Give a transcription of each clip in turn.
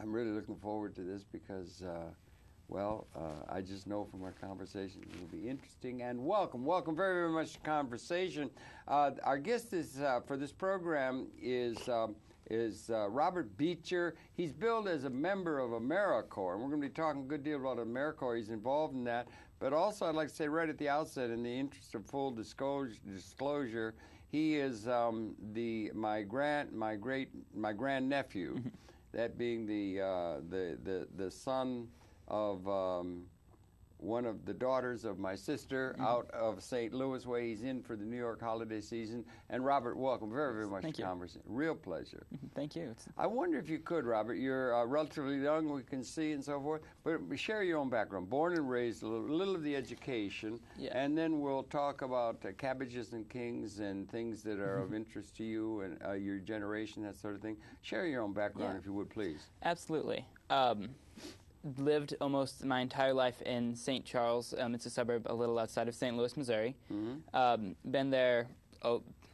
I'm really looking forward to this because, I just know from our conversation it will be interesting. And welcome very, very much to Conversation. Our guest is for this program is Robert Beecher. He's billed as a member of AmeriCorps, and we're going to be talking a good deal about AmeriCorps. He's involved in that. But also, I'd like to say right at the outset, in the interest of full disclosure, he is my grandnephew, that being the son of one of the daughters of my sister out of St. Louis, where he's in for the New York holiday season. And Robert, welcome very, very much to Conversation. Real pleasure. Thank you. I wonder if you could, Robert, you're relatively young, we can see and so forth, but share your own background. Born and raised, a little of the education, and then we'll talk about cabbages and kings and things that are of interest to you and your generation, that sort of thing. Share your own background, if you would, please. Absolutely. Lived almost my entire life in St. Charles. It's a suburb a little outside of St. Louis, Missouri. Been there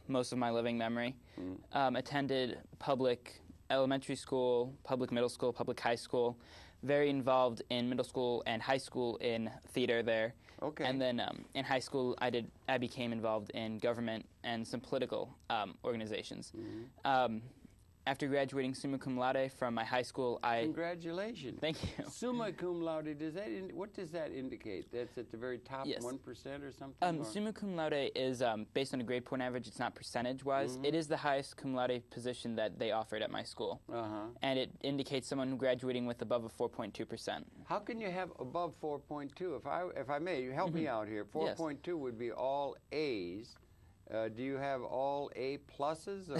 most of my living memory. Attended public elementary school, public middle school, public high school. Very involved in middle school and high school in theater there. Okay. And then in high school, I became involved in government and some political organizations. After graduating summa cum laude from my high school, Congratulations. Thank you. Summa cum laude, what does that indicate? That's at the very top 1% or something? Summa cum laude is based on a grade point average. It's not percentage-wise. It is the highest cum laude position that they offered at my school. And it indicates someone graduating with above a 4.2%. How can you have above 4.2? If I may, help me out here. 4.2 would be all A's. Do you have all A pluses, or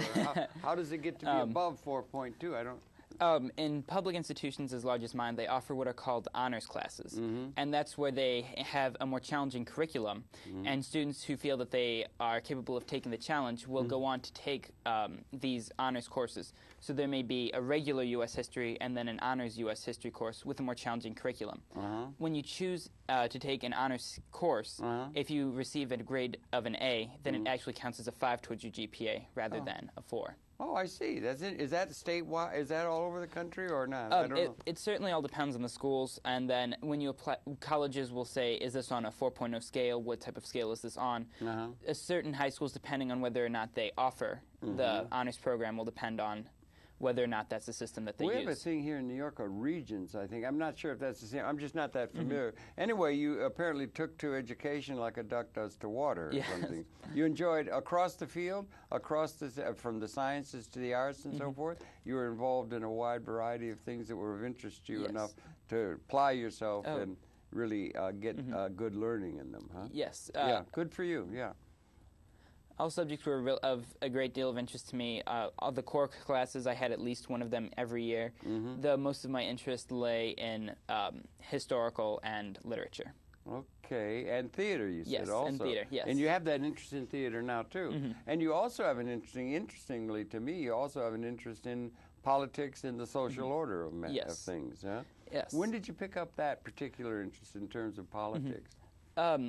how does it get to be above 4.2? I don't. In public institutions as large as mine, they offer what are called honors classes, and that's where they have a more challenging curriculum, and students who feel that they are capable of taking the challenge will go on to take these honors courses. So there may be a regular U.S. history and then an honors U.S. history course with a more challenging curriculum. When you choose to take an honors course, if you receive a grade of an A, then it actually counts as a 5 towards your GPA rather than a 4. Oh, I see. That's it. Is that statewide? Is that all over the country or not? I don't know. It certainly all depends on the schools, and then when you apply, colleges will say, is this on a 4.0 scale? What type of scale is this on? Certain high schools, depending on whether or not they offer the honors program, will depend on whether or not that's the system that they use. We have a thing here in New York called Regents, I think. I'm not sure if that's the same. I'm just not that familiar. Anyway, you apparently took to education like a duck does to water or something. You enjoyed across the field, from the sciences to the arts and so forth. You were involved in a wide variety of things that were of interest to you enough to apply yourself and really get good learning in them, huh? Yes. Good for you, All subjects were of a great deal of interest to me. All the core classes, I had at least one of them every year. Most of my interest lay in historical and literature. Okay, and theater, you said also. Yes, and theater, yes. And you have that interest in theater now, too. And you also have an interestingly to me, you also have an interest in politics and the social order of things, huh? Yes. When did you pick up that particular interest in terms of politics?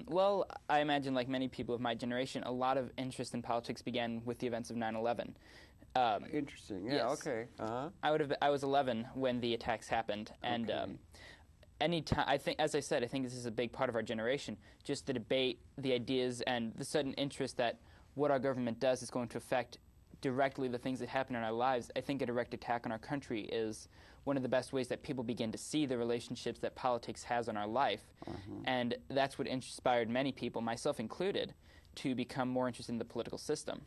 Well, I imagine, like many people of my generation, a lot of interest in politics began with the events of 9/11. Interesting. Okay. I was 11 when the attacks happened, and anytime I think this is a big part of our generation. Just the debate, the ideas, and the sudden interest that what our government does is going to affect directly the things that happen in our lives. I think a direct attack on our country is one of the best ways that people begin to see the relationships that politics has on our life. And that's what inspired many people, myself included, to become more interested in the political system.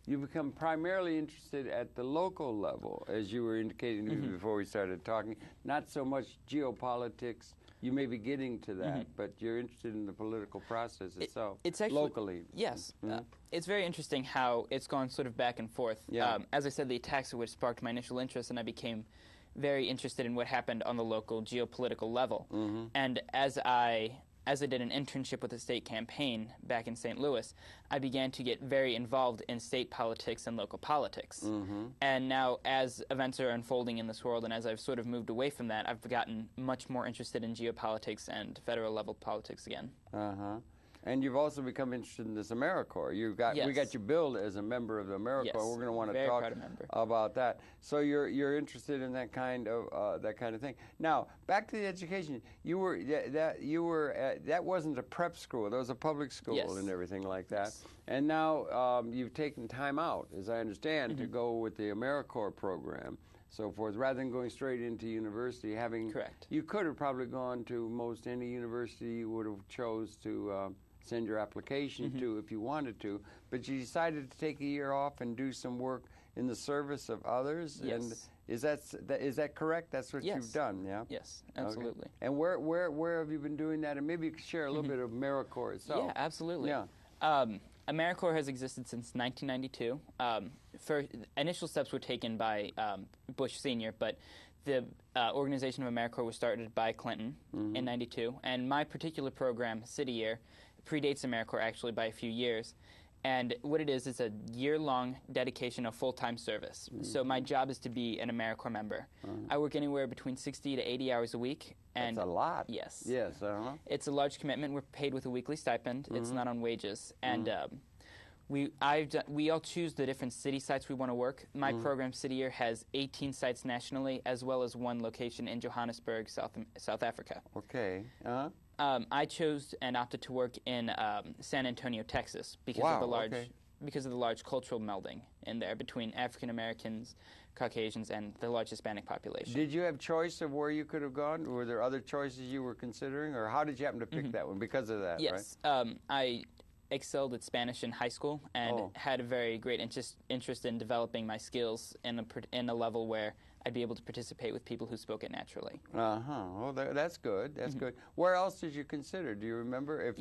You become primarily interested at the local level, as you were indicating before we started talking, not so much geopolitics. You may be getting to that, but you're interested in the political process itself, it's actually, locally. Yes. It's very interesting how it's gone sort of back and forth. As I said, the attacks are what sparked my initial interest, and I became very interested in what happened on the local geopolitical level. And as I did an internship with the state campaign back in St. Louis, I began to get very involved in state politics and local politics. And now, as events are unfolding in this world, and as I've sort of moved away from that, I've gotten much more interested in geopolitics and federal level politics again. And you've also become interested in this AmeriCorps. We got you billed as a member of the AmeriCorps. Yes. We're going to want to Very talk proud member. about that. So you're interested in that kind of thing. Now back to the education. That wasn't a prep school. That was a public school Yes. and everything like that. Yes. And now you've taken time out, as I understand, to go with the AmeriCorps program. So forth, rather than going straight into university, Correct. You could have probably gone to most any university you would have chose to send your application to if you wanted to, but you decided to take a year off and do some work in the service of others. Yes. And is that correct? That's what you've done, yeah? Yes, absolutely. Okay. And where have you been doing that? And maybe you could share a little bit of AmeriCorps itself. Yeah, absolutely. Yeah. AmeriCorps has existed since 1992. Initial steps were taken by Bush Sr., but the organization of AmeriCorps was started by Clinton in 92. And my particular program, City Year, predates AmeriCorps actually by a few years. And what it is a year-long dedication of full-time service. So my job is to be an AmeriCorps member. I work anywhere between 60 to 80 hours a week. And that's a lot. Yes. Yes. It's a large commitment. We're paid with a weekly stipend. It's not on wages. And we all choose the different city sites we want to work. My program, City Year, has 18 sites nationally, as well as one location in Johannesburg, South Africa. Okay. I chose and opted to work in San Antonio, Texas, because of the large cultural melding in there between African Americans, Caucasians, and the large Hispanic population. Did you have choice of where you could have gone? Were there other choices you were considering, or how did you happen to pick that one? Because of that, yes. right? I excelled at Spanish in high school and had a very great interest in developing my skills in a level where I'd be able to participate with people who spoke it naturally. Well, that's good. That's good. Where else did you consider? Do you remember?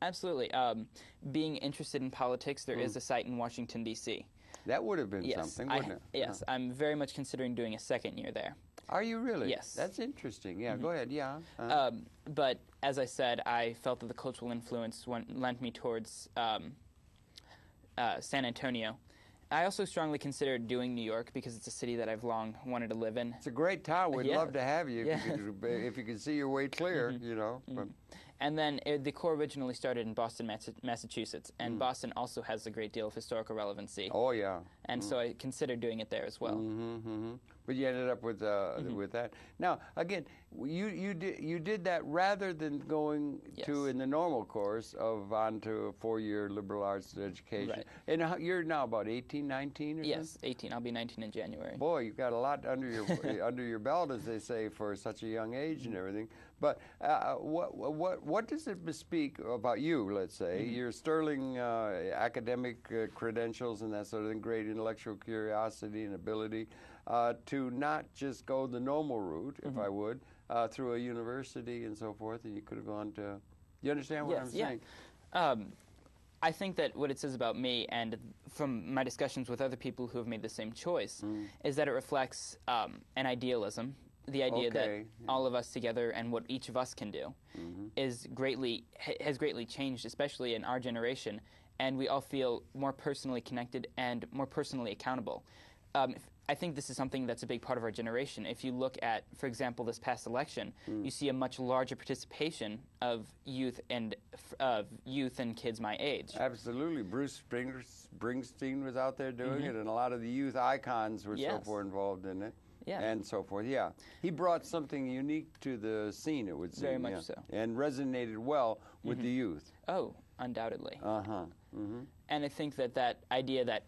Absolutely. Being interested in politics, there is a site in Washington, D.C. That would have been something, wouldn't it? Yes, I'm very much considering doing a second year there. Are you really? Yes. That's interesting. Yeah, go ahead. Yeah. But as I said, I felt that the cultural influence lent me towards San Antonio. I also strongly considered doing New York because it's a city that I've long wanted to live in. It's a great town. We'd love to have you if you could see your way clear, you know. And then the Corps originally started in Boston, Massachusetts, and Boston also has a great deal of historical relevancy. Oh, yeah. And so I considered doing it there as well. But you ended up with that. Now, again, you did that rather than going to in the normal course of on to a 4-year liberal arts education. Right. And you're now about 18, 19 or Yes, something? 18. I'll be 19 in January. Boy, you've got a lot under your under your belt, as they say, for such a young age and everything. But what does it bespeak about you? Let's say your sterling academic credentials and that sort of thing, great intellectual curiosity and ability to not just go the normal route, if I would, through a university and so forth, and you could have gone to. You understand what I'm saying? I think that what it says about me, and from my discussions with other people who have made the same choice, is that it reflects an idealism. The idea that all of us together and what each of us can do has greatly changed, especially in our generation, and we all feel more personally connected and more personally accountable. I think this is something that's a big part of our generation. If you look at, for example, this past election, you see a much larger participation of youth and kids my age. Absolutely. Bruce Springsteen was out there doing it, and a lot of the youth icons were so far involved in it. Yeah. And so forth, He brought something unique to the scene, it would seem. Very much so. And resonated well with the youth. Oh, undoubtedly. And I think that idea that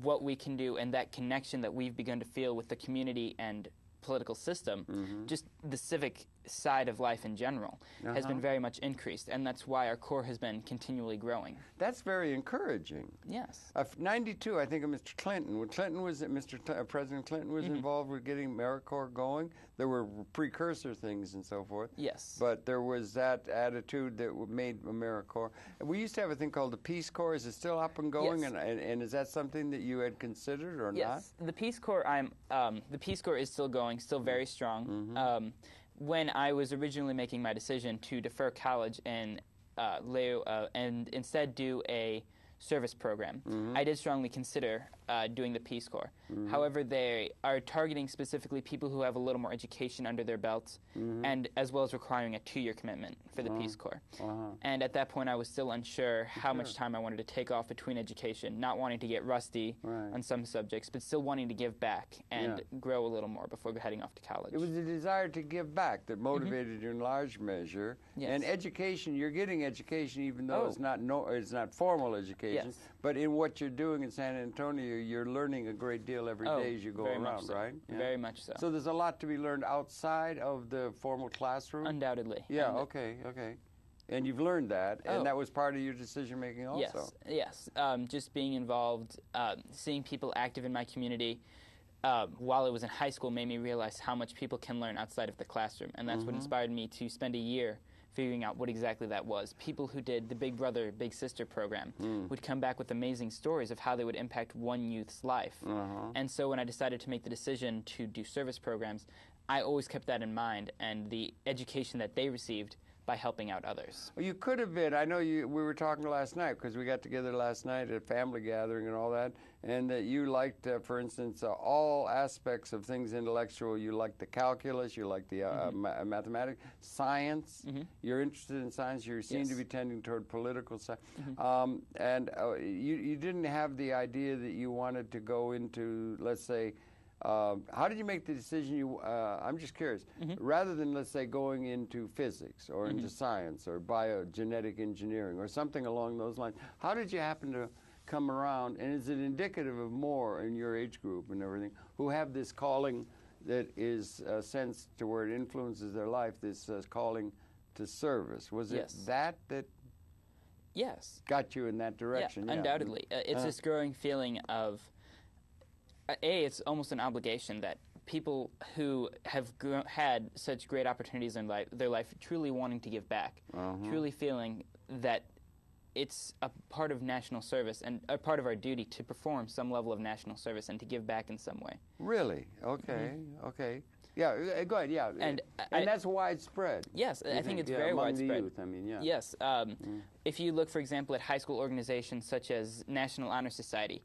what we can do and that connection that we've begun to feel with the community and political system, just the civic side of life in general, has been very much increased, and that's why our Corps has been continually growing. That's very encouraging. Yes. 92, I think of Mr. Clinton. When President Clinton was involved with getting AmeriCorps going, there were precursor things and so forth. Yes. But there was that attitude that made AmeriCorps. We used to have a thing called the Peace Corps. Is it still up and going? Yes. And is that something that you had considered or not? Yes. The Peace Corps. The Peace Corps is still going, still very strong. When I was originally making my decision to defer college and instead do a service program, I did strongly consider doing the Peace Corps. However, they are targeting specifically people who have a little more education under their belts, and as well as requiring a 2-year commitment for the Peace Corps. And at that point, I was still unsure how much time I wanted to take off between education, not wanting to get rusty on some subjects, but still wanting to give back and grow a little more before heading off to college. It was a desire to give back that motivated you in large measure. And education, you're getting education even though it's not formal education, but in what you're doing in San Antonio, you're learning a great deal every day as you go around, right? Very much so. So there's a lot to be learned outside of the formal classroom? Undoubtedly. Yeah, okay. And you've learned that, and that was part of your decision-making also? Yes. Just being involved, seeing people active in my community while I was in high school made me realize how much people can learn outside of the classroom, and that's what inspired me to spend a year figuring out what exactly that was. People who did the Big Brother, Big Sister program would come back with amazing stories of how they would impact one youth's life. And so when I decided to make the decision to do service programs, I always kept that in mind and the education that they received by helping out others. Well, you could have been. I know we were talking last night because we got together last night at a family gathering and all that, and that you liked, for instance, all aspects of things intellectual. You liked the calculus, you liked the mathematics, science. You're interested in science. You seem to be tending toward political science. And you didn't have the idea that you wanted to go into, let's say, how did you make the decision? I'm just curious. Rather than, let's say, going into physics or into science or biogenetic engineering or something along those lines, how did you happen to come around? And is it indicative of more in your age group and everything who have this calling that is sensed to where it influences their life, this calling to service? Was it that got you in that direction? Yeah, undoubtedly. It's this growing feeling of it's almost an obligation that people who have had such great opportunities in their life truly wanting to give back, truly feeling that it's a part of national service and a part of our duty to perform some level of national service and to give back in some way. Really? Okay. Yeah, go ahead, yeah. And that's widespread. Yes, I think it's very among widespread. The youth, I mean, yeah. Yes. If you look, for example, at high school organizations such as National Honor Society,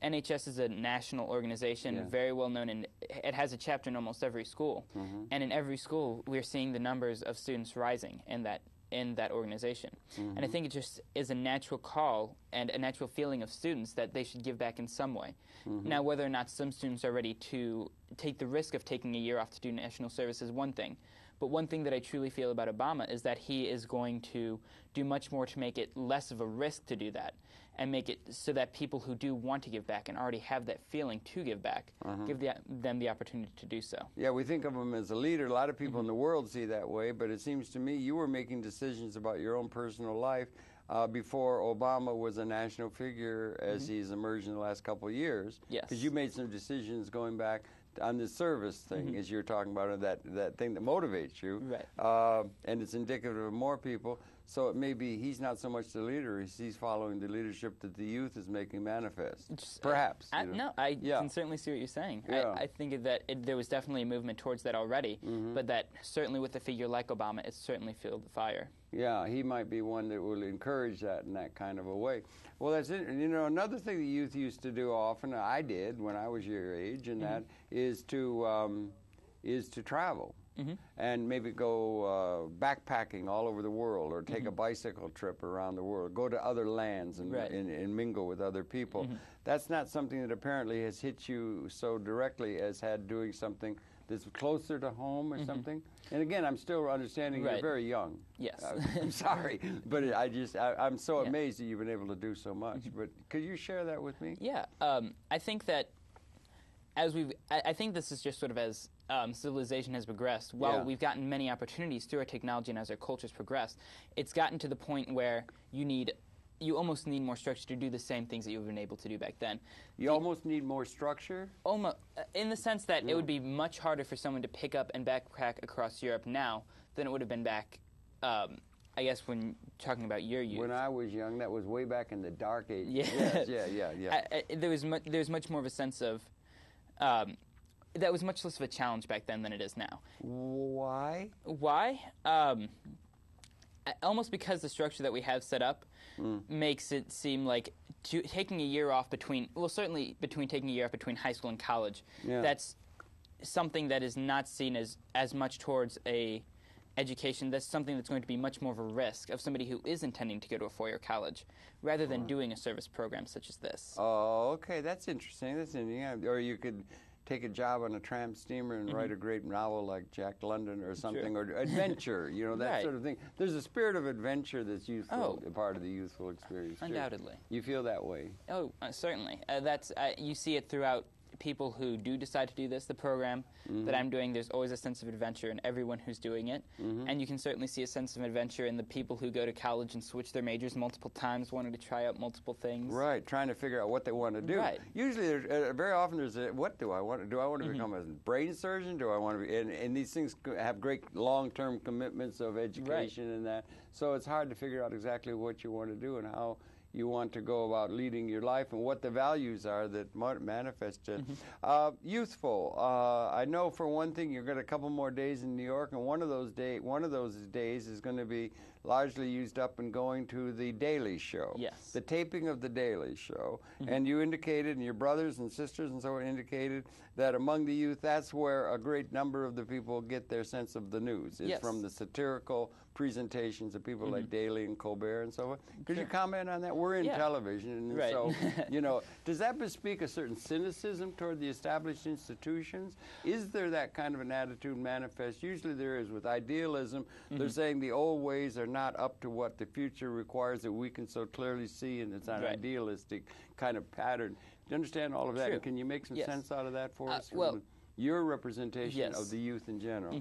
NHS is a national organization, very well known, and it has a chapter in almost every school. And in every school, we're seeing the numbers of students rising in that organization. And I think it just is a natural call and a natural feeling of students that they should give back in some way. Now, whether or not some students are ready to take the risk of taking a year off to do national service is one thing. But one thing that I truly feel about Obama is that he is going to do much more to make it less of a risk to do that and make it so that people who do want to give back and already have that feeling to give back, give them the opportunity to do so. Yeah, we think of him as a leader. A lot of people in the world see that way, but it seems to me you were making decisions about your own personal life before Obama was a national figure as he's emerged in the last couple of years. Yes. Because you made some decisions going back on the service thing, as you're talking about, that thing that motivates you. Right. And it's indicative of more people. So it may be he's not so much the leader, he's following the leadership that the youth is making manifest. Perhaps. No, I can certainly see what you're saying. I think that there was definitely a movement towards that already, but that certainly with a figure like Obama, it's certainly fueled the fire. Yeah, he might be one that will encourage that in that kind of a way. Well, that's it. You know, another thing the youth used to do often, I did when I was your age, and that is to travel. And maybe go backpacking all over the world, or take a bicycle trip around the world, go to other lands and mingle with other people. That's not something that apparently has hit you so directly as had doing something that's closer to home or something. And again, I'm still understanding you're very young. Yes. I'm sorry, but I'm so amazed that you've been able to do so much. But could you share that with me? Yeah. I think that I think this is just sort of as civilization has progressed, while we've gotten many opportunities through our technology and as our culture's progressed, it's gotten to the point where you almost need more structure to do the same things that you've been able to do back then. You almost need more structure? Almost, in the sense that it would be much harder for someone to pick up and backpack across Europe now than it would have been back, I guess, when talking about your youth. When I was young, that was way back in the dark ages. Yeah. There was much more of a sense of... that was much less of a challenge back then than it is now. Why? Why? almost because the structure that we have set up makes it seem like taking a year off certainly between taking a year off between high school and college, that's something that is not seen as much towards a education. That's something that's going to be much more of a risk of somebody who is intending to go to a four-year college rather than doing a service program such as this. Oh, okay, that's interesting. That's interesting. Or you could take a job on a tramp steamer and write a great novel like Jack London or something, or adventure, that sort of thing. There's a spirit of adventure that's useful, a part of the youthful experience, undoubtedly. Too. You feel that way? Oh, certainly. You see it throughout people who do decide to do this, the program that I'm doing. There's always a sense of adventure in everyone who's doing it, and you can certainly see a sense of adventure in the people who go to college and switch their majors multiple times, wanting to try out multiple things. Right, trying to figure out what they want to do. Right. Usually, very often there's what do I want to do? I want to become a brain surgeon? Do I want to be? And these things have great long-term commitments of education and that. So it's hard to figure out exactly what you want to do and how you want to go about leading your life and what the values are that manifest it. Youthful. I know for one thing you've got a couple more days in New York, and one of those days is going to be largely used up in going to the Daily Show. Yes. The taping of the Daily Show. And you indicated, and your brothers and sisters and so on indicated, that among the youth, that's where a great number of the people get their sense of the news. It's from the satirical presentations of people like Daly and Colbert and so on. Could you comment on that? We're in television, and so, does that bespeak a certain cynicism toward the established institutions? Is there that kind of an attitude manifest? Usually there is. With idealism, they're saying the old ways are not up to what the future requires that we can so clearly see, and it's an idealistic kind of pattern. Do you understand all of that? And can you make some sense out of that for us? Well, your representation of the youth in general.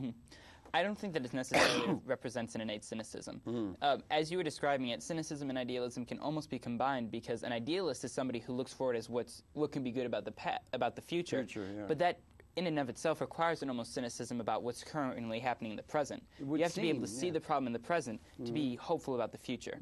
I don't think that it necessarily represents an innate cynicism. As you were describing it, cynicism and idealism can almost be combined, because an idealist is somebody who looks forward as what can be good about the future. But that in and of itself requires an almost cynicism about what's currently happening in the present. You have to be able to see the problem in the present to be hopeful about the future.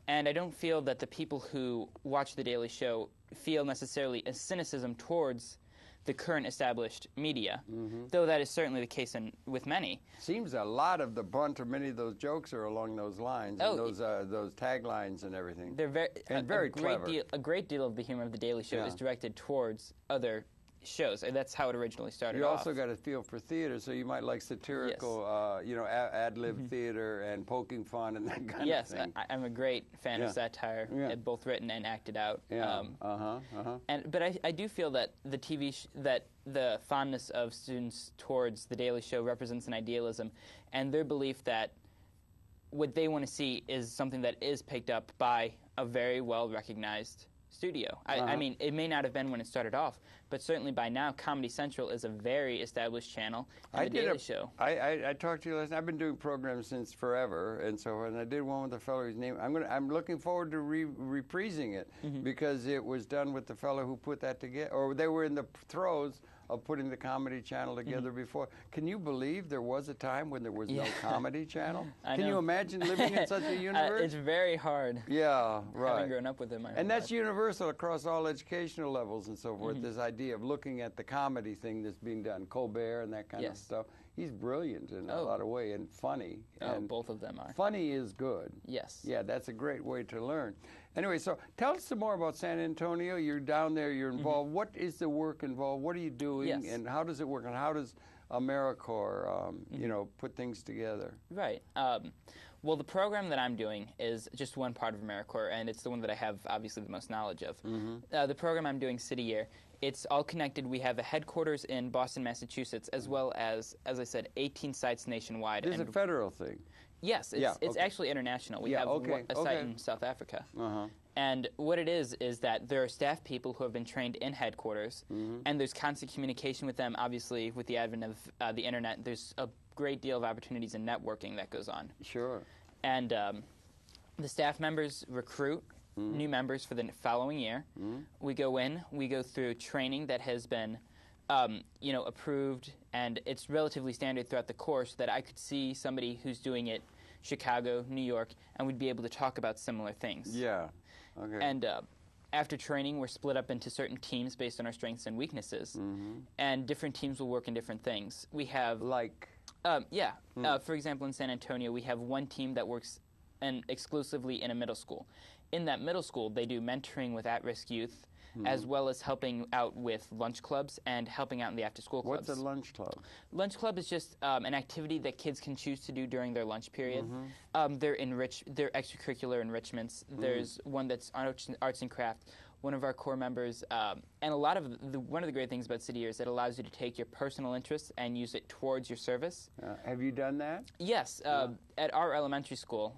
And I don't feel that the people who watch The Daily Show feel necessarily a cynicism towards the current established media, though that is certainly the case with many. Seems a lot of the brunt of many of those jokes are along those lines, and those taglines and everything. They're very clever. A great deal of the humor of The Daily Show is directed towards other shows, and that's how it originally started. You also got a feel for theater, so you might like satirical, ad-lib theater and poking fun and that kind of thing. Yes, I'm a great fan of satire, both written and acted out. But I do feel that the that the fondness of students towards The Daily Show represents an idealism, and their belief that what they want to see is something that is picked up by a very well-recognized studio. I mean, it may not have been when it started off, but certainly by now, Comedy Central is a very established channel. And The Daily Show. I talked to you last night. I've been doing programs since forever, and so I did one with a fellow whose name I'm looking forward to reprising it because it was done with the fellow who put that together, or they were in the throes of putting the Comedy Channel together before. Can you believe there was a time when there was no Comedy Channel? Can you imagine living in such a universe? It's very hard. Yeah, right. Having grown up with it, and that's universal across all educational levels and so forth. This idea of looking at the comedy thing that's being done, Colbert and that kind of stuff. He's brilliant in a lot of ways and funny. And both of them are. Funny is good. Yes. Yeah, that's a great way to learn. Anyway, so tell us some more about San Antonio. You're down there. You're involved. What is the work involved? What are you doing? And how does it work? And how does AmeriCorps, put things together? Right. Well, the program that I'm doing is just one part of AmeriCorps, and it's the one that I have obviously the most knowledge of. The program I'm doing, City Year, it's all connected. We have a headquarters in Boston, Massachusetts, as well as I said, 18 sites nationwide. This is a federal thing. Yes, it's actually international. We have a site in South Africa. And what it is that there are staff people who have been trained in headquarters, and there's constant communication with them. Obviously, with the advent of the Internet, there's a great deal of opportunities in networking that goes on. Sure. And the staff members recruit new members for the following year. We go in, we go through training that has been approved, and it's relatively standard throughout the course that I could see somebody who's doing it Chicago, New York, and we'd be able to talk about similar things. Yeah. Okay. And after training, we're split up into certain teams based on our strengths and weaknesses, and different teams will work in different things. We have like for example, in San Antonio, we have one team that works and exclusively in a middle school. In that middle school, they do mentoring with at-risk youth, as well as helping out with lunch clubs and helping out in the after-school clubs. What's a lunch club? Lunch club is just an activity that kids can choose to do during their lunch period. They're extracurricular enrichments. There's one that's arts and craft. One of our core members, and one of the great things about City Year is it allows you to take your personal interests and use it towards your service. Have you done that? Yes. At our elementary school,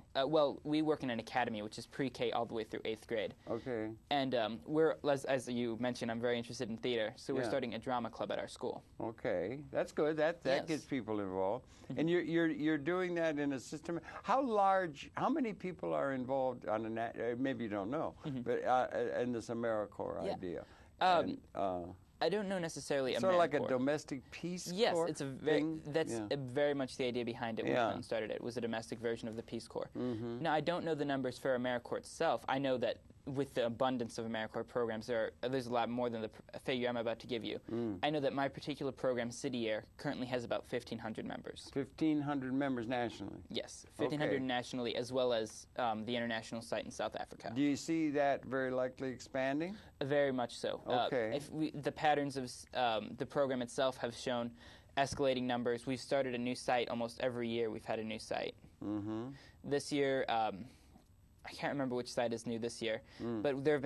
we work in an academy, which is pre-K all the way through 8th grade. Okay. And as you mentioned, I'm very interested in theater, so we're starting a drama club at our school. Okay, that's good. That Yes. gets people involved. And you're doing that in a system. How many people are involved on maybe you don't know, but in this AmeriCorps idea? I don't know necessarily. Sort of like a domestic peace Yes, corps it's thing? very much the idea behind it when Clinton started it. Was a domestic version of the Peace Corps. Now, I don't know the numbers for AmeriCorps itself. I know that with the abundance of AmeriCorps programs, there's a lot more than the figure I'm about to give you. I know that my particular program, City Year, currently has about 1,500 members. 1,500 members nationally? Yes, 1,500 nationally, as well as the international site in South Africa. Do you see that very likely expanding? Very much so. Okay. The patterns of the program itself have shown escalating numbers. We've started a new site almost every year. We've had a new site. This year, I can't remember which site is new this year, but there have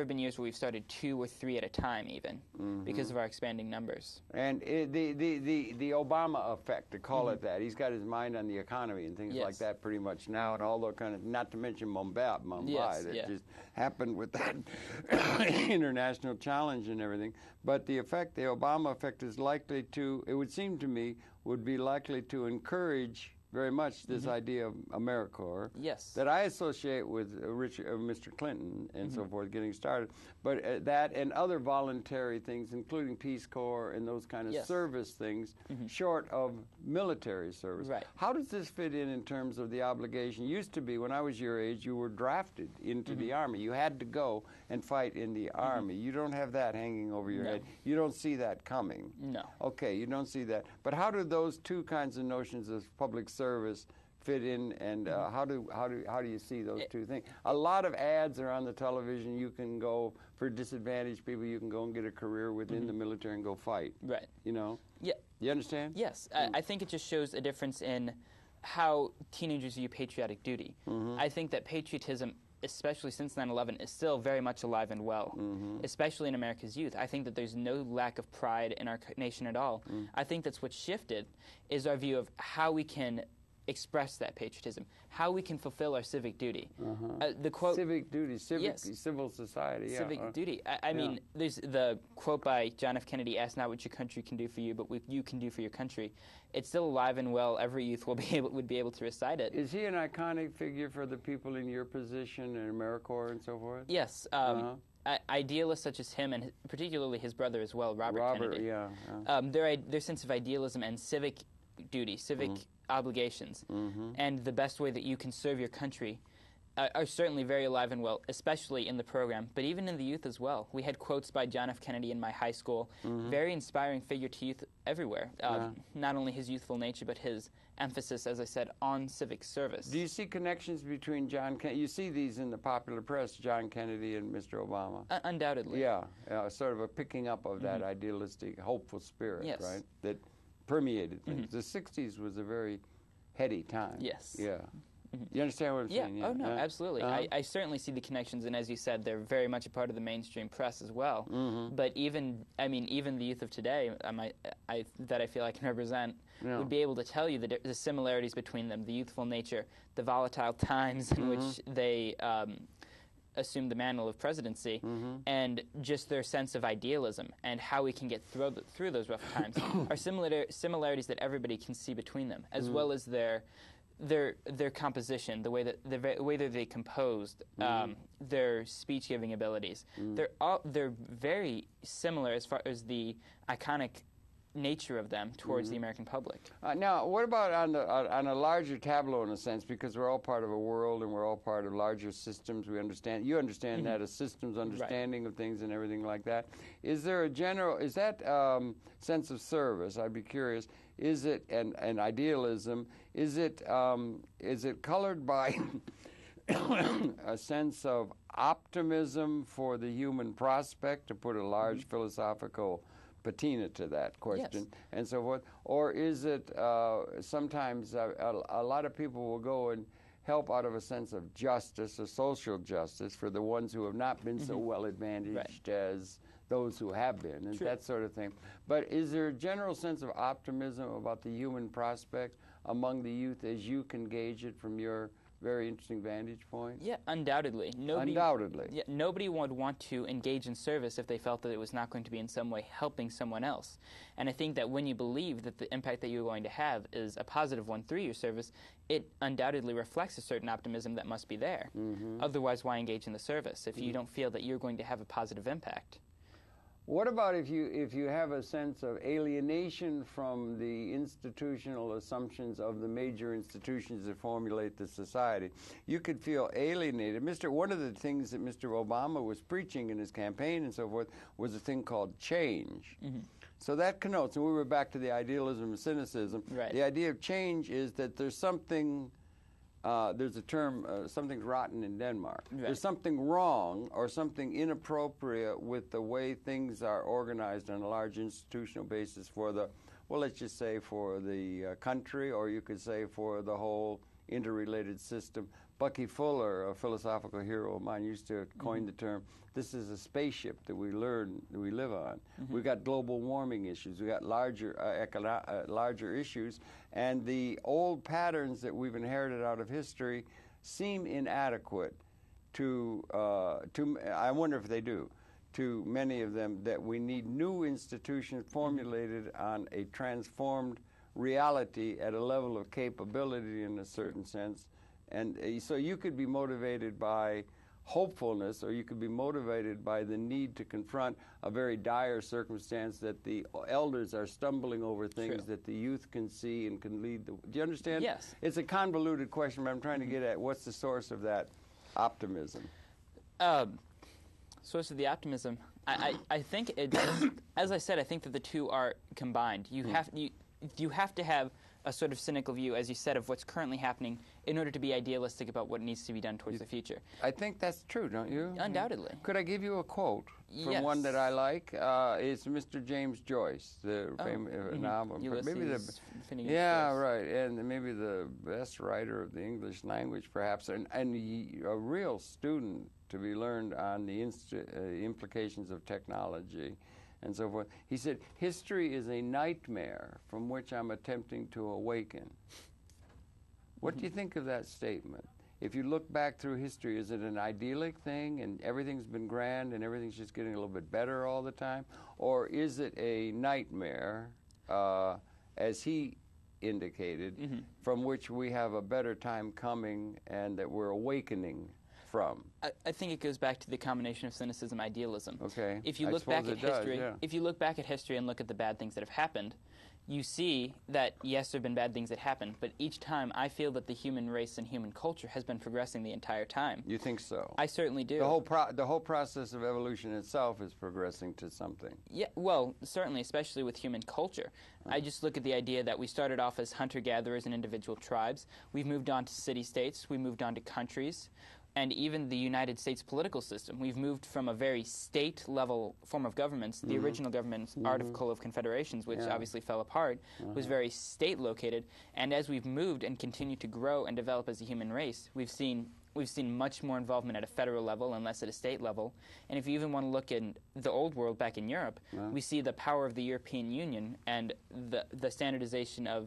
been years where we've started 2 or 3 at a time, even because of our expanding numbers. And the Obama effect, to call it that, he's got his mind on the economy and things like that pretty much now, and all the kind of, not to mention Mumbai that just happened with that international challenge and everything. But the Obama effect is likely to, it would seem to me, would be likely to encourage very much this idea of AmeriCorps that I associate with Mr. Clinton and so forth getting started, but that and other voluntary things, including Peace Corps and those kind of service things, short of military service. Right. How does this fit in terms of the obligation? Used to be, when I was your age, you were drafted into the Army. You had to go and fight in the Army. You don't have that hanging over your head. You don't see that coming. No. Okay, you don't see that. But how do those two kinds of notions of public service fit in, and how do you see those two things? A lot of ads are on the television. You can go, for disadvantaged people, you can go and get a career within the military and go fight. Right. You know? Yeah. You understand? Yes. I think it just shows a difference in how teenagers view patriotic duty. I think that patriotism, especially since 9/11, is still very much alive and well, especially in America's youth. I think that there's no lack of pride in our nation at all. I think that's what shifted is our view of how we can express that patriotism, how we can fulfill our civic duty. The quote, civic duty, civil society. Civic duty. I mean, there's the quote by John F. Kennedy, "Ask not what your country can do for you, but what you can do for your country." It's still alive and well. Every youth would be able to recite it. Is he an iconic figure for the people in your position in AmeriCorps and so forth? Yes. Idealists such as him, and particularly his brother as well, Robert Kennedy. Their sense of idealism and civic duty, civic obligations, and the best way that you can serve your country are certainly very alive and well, especially in the program, but even in the youth as well. We had quotes by John F. Kennedy in my high school, very inspiring figure to youth everywhere. Not only his youthful nature, but his emphasis, as I said, on civic service. Do you see connections between John Kennedy? You see these in the popular press, John Kennedy and Mr. Obama. Undoubtedly. Yeah, sort of a picking up of that idealistic, hopeful spirit, right? That permeated things. The 60s was a very heady time. Yes. Yeah. You understand what I'm saying? Yeah. Oh, no, absolutely. I certainly see the connections, and as you said, they're very much a part of the mainstream press as well. But even the youth of today, that I feel I can represent, would be able to tell you the similarities between them, the youthful nature, the volatile times in which they assumed the mantle of presidency, and just their sense of idealism and how we can get through those rough times are similarities that everybody can see between them, as well as their composition, the way that they composed, their speech-giving abilities. They're very similar as far as the iconic nature of them towards the American public. Now, what about on a larger tableau, in a sense, because we're all part of a world and we're all part of larger systems. We understand. You understand that, a systems understanding of things and everything like that. Is there a general? Is that sense of service? I'd be curious. is it, and idealism, is it colored by a sense of optimism for the human prospect, to put a large philosophical patina to that question, and so forth? Or is it sometimes a lot of people will go and help out of a sense of justice, a social justice, for the ones who have not been so well advantaged as those who have been, and that sort of thing. But is there a general sense of optimism about the human prospect among the youth as you can gauge it from your very interesting vantage point? Yeah, undoubtedly. Undoubtedly. Nobody would want to engage in service if they felt that it was not going to be in some way helping someone else. And I think that when you believe that the impact that you're going to have is a positive one through your service, it undoubtedly reflects a certain optimism that must be there. Otherwise, why engage in the service if you don't feel that you're going to have a positive impact? What about if you have a sense of alienation from the institutional assumptions of the major institutions that formulate the society? You could feel alienated. One of the things that Mr. Obama was preaching in his campaign and so forth was a thing called change. So that connotes, and we were back to the idealism and cynicism. The idea of change is that there's something. There's a term, something's rotten in Denmark. There's something wrong or something inappropriate with the way things are organized on a large institutional basis for the, well, let's just say for the country, or you could say for the whole interrelated system. Bucky Fuller, a philosophical hero of mine, used to coin the term, this is a spaceship that we live on. We've got global warming issues. We've got larger issues. And the old patterns that we've inherited out of history seem inadequate to I wonder if they do, to many of them, that we need new institutions formulated on a transformed reality at a level of capability in a certain sense. And so you could be motivated by hopefulness, or you could be motivated by the need to confront a very dire circumstance that the elders are stumbling over things that the youth can see and can lead. Do you understand? Yes. It's a convoluted question, but I'm trying to get at what's the source of that optimism? Source of the optimism. I think it. As I said, I think that the two are combined. You have to have a sort of cynical view, as you said, of what's currently happening in order to be idealistic about what needs to be done towards the future. I think that's true, don't you? Undoubtedly. Could I give you a quote from one that I like? It's Mr. James Joyce, the famous novel. Ulysses, right, and maybe the best writer of the English language, perhaps, and a real student to be learned on the implications of technology and so forth. He said, history is a nightmare from which I'm attempting to awaken. What do you think of that statement? If you look back through history, is it an idyllic thing and everything's been grand and everything's just getting a little bit better all the time? Or is it a nightmare, as he indicated, from which we have a better time coming and that we're awakening from? I think it goes back to the combination of cynicism, idealism. Okay. If you look back at history, if you look back at history and look at the bad things that have happened, you see that yes, there have been bad things that happened, but each time I feel that the human race and human culture has been progressing the entire time. You think so? I certainly do. The whole process of evolution itself is progressing to something. Yeah, well, certainly, especially with human culture. I just look at the idea that we started off as hunter-gatherers and individual tribes. We've moved on to city-states. We moved on to countries. And even the United States political system. We've moved from a very state-level form of governments. The original government's Article of Confederations, which obviously fell apart, was very state-located. And as we've moved and continued to grow and develop as a human race, we've seen much more involvement at a federal level and less at a state level. And if you even want to look in the old world back in Europe, we see the power of the European Union and the standardization of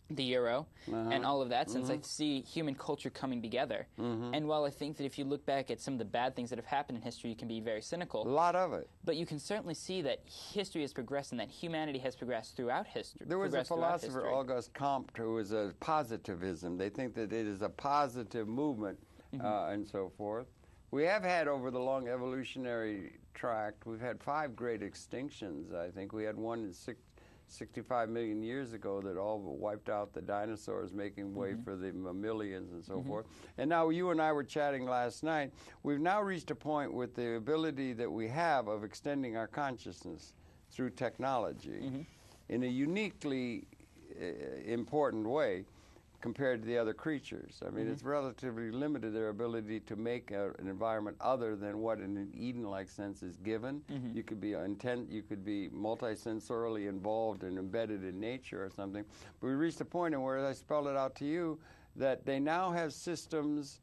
the euro and all of that, since I see human culture coming together. And while I think that if you look back at some of the bad things that have happened in history, you can be very cynical. A lot of it. But you can certainly see that history has progressed and that humanity has progressed throughout history. There was a philosopher, Auguste Comte, who was a positivism. They think that it is a positive movement and so forth. We have had, over the long evolutionary tract, we've had 5 great extinctions, I think. We had one in 65 million years ago that all but wiped out the dinosaurs, making way for the mammalians and so forth. And now you and I were chatting last night. We've now reached a point with the ability that we have of extending our consciousness through technology in a uniquely important way compared to the other creatures. I mean, it's relatively limited, their ability to make an environment other than what in an Eden-like sense is given. You could be you could be multisensorily involved and embedded in nature or something. But we reached a point in where I spelled it out to you that they now have systems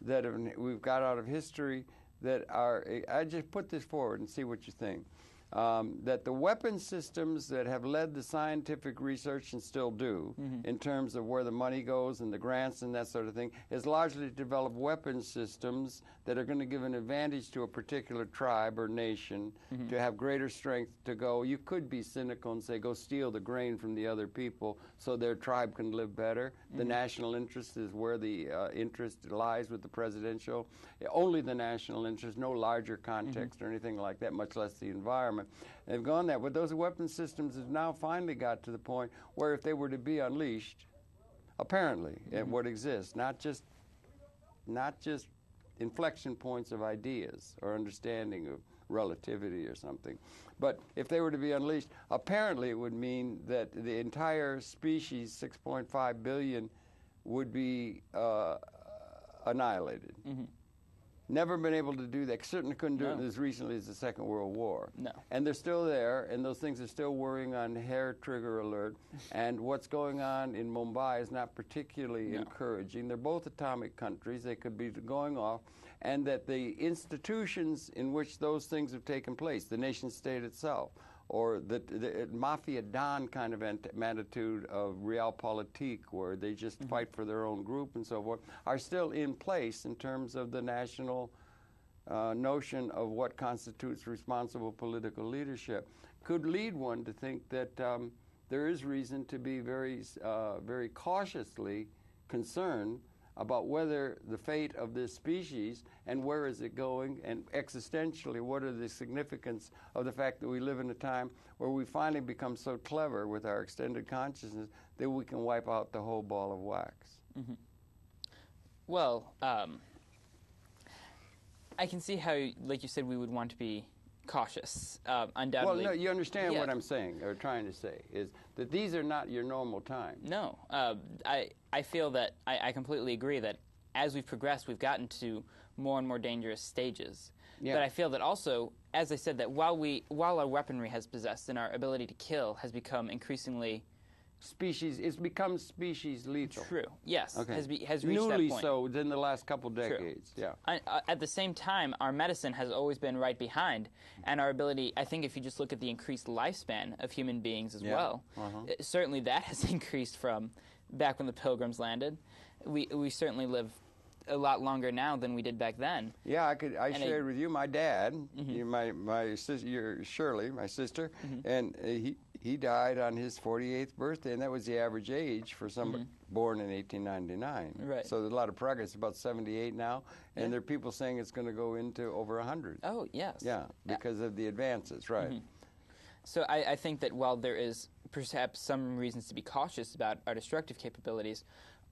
that we've got out of history that are, I just put this forward and see what you think. That the weapon systems that have led the scientific research and still do, in terms of where the money goes and the grants and that sort of thing, is largely to develop weapon systems that are going to give an advantage to a particular tribe or nation to have greater strength to go. You could be cynical and say, go steal the grain from the other people so their tribe can live better. The national interest is where the interest lies with the presidential. Only the national interest, no larger context or anything like that, much less the environment. They've gone that, but those weapon systems have now finally got to the point where if they were to be unleashed, apparently, at what exists, not just inflection points of ideas or understanding of relativity or something, but if they were to be unleashed, apparently it would mean that the entire species, 6.5 billion, would be annihilated. Never been able to do that. Certainly couldn't do it as recently as the Second World War. No. And they're still there, and those things are still whirring on hair trigger alert. And what's going on in Mumbai is not particularly encouraging. They're both atomic countries. They could be going off. And that the institutions in which those things have taken place, the nation state itself, or the mafia don kind of attitude of realpolitik, where they just fight for their own group and so forth, are still in place in terms of the national notion of what constitutes responsible political leadership, could lead one to think that there is reason to be very cautiously concerned about whether the fate of this species and where is it going, and existentially, what are the significance of the fact that we live in a time where we finally become so clever with our extended consciousness that we can wipe out the whole ball of wax. Well, I can see how, like you said, we would want to be cautious, undoubtedly. Well, no, you understand what I'm saying, or trying to say, is that these are not your normal times. No. I feel that I completely agree that as we've progressed, we've gotten to more and more dangerous stages. But I feel that also, as I said, that while our weaponry has possessed and our ability to kill has become increasingly it's become species lethal. True. Yes. Okay. Has reached Newly that point. so within the last couple decades. True. Yeah. At the same time, our medicine has always been right behind, and our ability. I think if you just look at the increased lifespan of human beings as well, certainly that has increased from back when the Pilgrims landed. We certainly live a lot longer now than we did back then. Yeah, I shared with you my dad, my sister, Shirley, my sister, and he died on his 48th birthday, and that was the average age for somebody born in 1899. Right. So there's a lot of progress. About 78 now, and there are people saying it's going to go into over 100. Oh, yes. Yeah, because of the advances, right. So I think that while there is perhaps some reasons to be cautious about our destructive capabilities,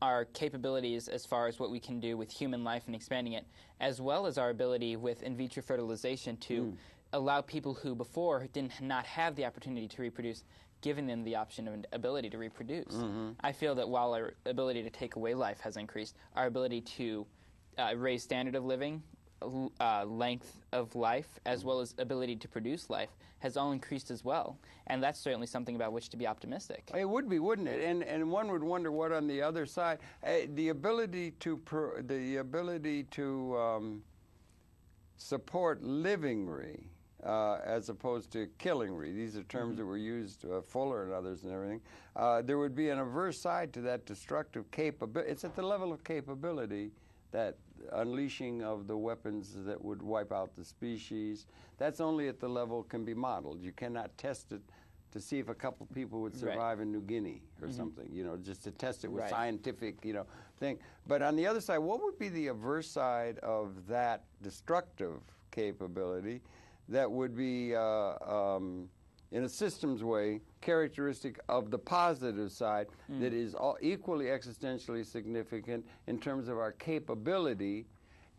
our capabilities as far as what we can do with human life and expanding it, as well as our ability with in vitro fertilization to allow people who before did not have the opportunity to reproduce, giving them the option of an ability to reproduce. I feel that while our ability to take away life has increased, our ability to raise standard of living, length of life, as well as ability to produce life, has all increased as well. And that's certainly something about which to be optimistic. It would be, wouldn't it? And one would wonder what on the other side, the ability to support livingry as opposed to killingry. These are terms that were used, Fuller and others and everything. There would be an averse side to that destructive capability. It's at the level of capability, that unleashing of the weapons that would wipe out the species. That's only at the level can be modeled. You cannot test it to see if a couple people would survive in New Guinea or something, just to test it with scientific, thing. But on the other side, what would be the averse side of that destructive capability that would be, in a systems way, characteristic of the positive side that is equally existentially significant in terms of our capability?